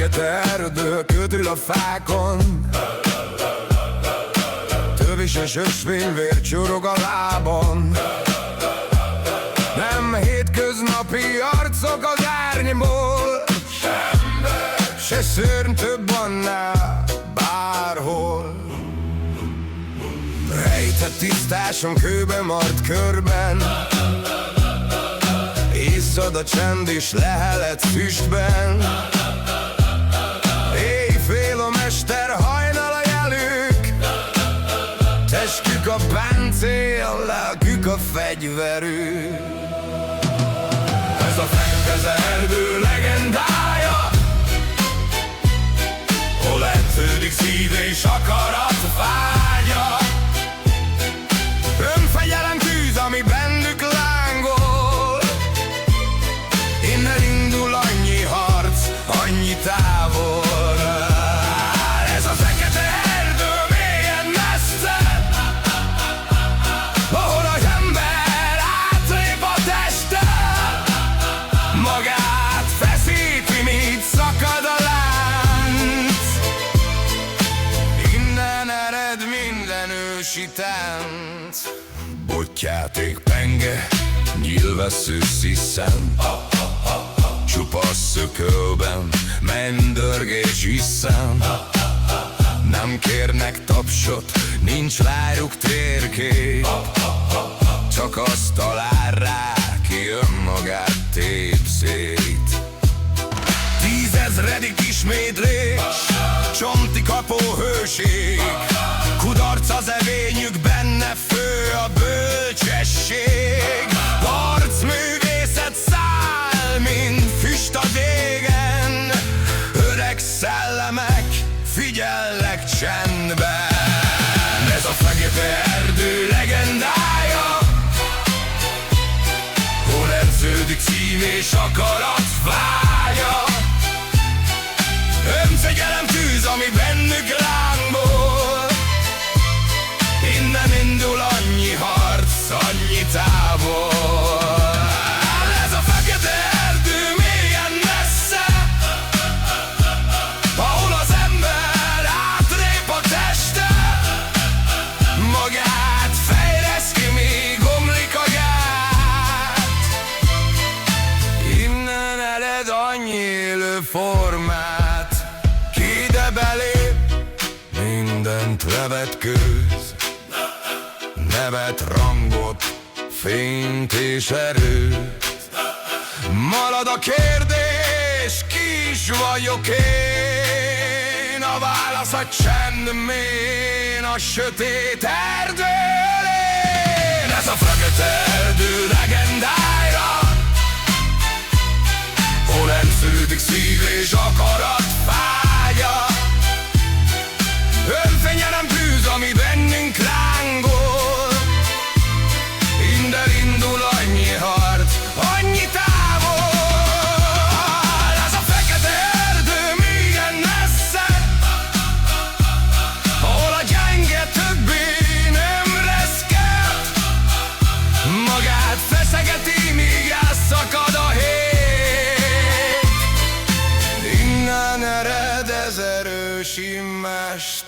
fekete erdő kötül a fákon, tövises ösvényvér csorog a lábon. Nem hétköznapi arcok az árnyból, se szörny több annál bárhol. Rejtett tisztáson kőbe mart körben, izzad a csend és lehelet füstben. Éjfél a mester, hajnal a jelük, testük a páncél, lelkük a fegyverük. Ez a fekete erdő legendája, hol edződik szív és akarat vágya. Önfegyelem tűz, ami bennük lángol, innen indul annyi harc, annyi távolra. Ez a fekete erdő mélyen messze, ahol az ember átlép a teste, magát feszíti, míg szakad a lánc. Innen ered minden ősi tánc. Botjáték penge, nyílvessző sziszen, csupasz szökölben, mennydörgés hiszen. Nem kérnek tapsot, nincs rájuk térkép, csak azt talál rá, ki önmagát tép szét. Tízezredik ismétlés, csonti kapó hőség, kudarc az evényük, benne fő a bölcsesség. Harcművészet száll, mint füst a végen, öreg szellemek figyelnek csendben. Ez a fekete erdő legendája, hol edződik szív és akarat vágya. Önfegyelem tűz, ami bennük lángol, innen indul annyi harc, annyi távol. Ez a fekete erdő mélyen messze, ahol az ember átlép a teste, magát fejlesz ki, míg omlik a gát. Innen ered annyi élő formát, ki ide belép, mindent levetkőz, nevet, rangot, fényt és erőt. Marad a kérdés, ki is vagyok én? A válasz a csend mélyen, a sötét erdő elén. Ez a fekete erdő legendája, hol edződik szív és akarat vágya. Önfényelem tűz, ami bennünk lángol, innen indul annyi harc, annyi távol. Ez a fekete erdő mélyen messze, ahol a gyenge többé nem reszket, magát feszegeti, míg elszakad a hét. Innen ered ez erősi mesterség.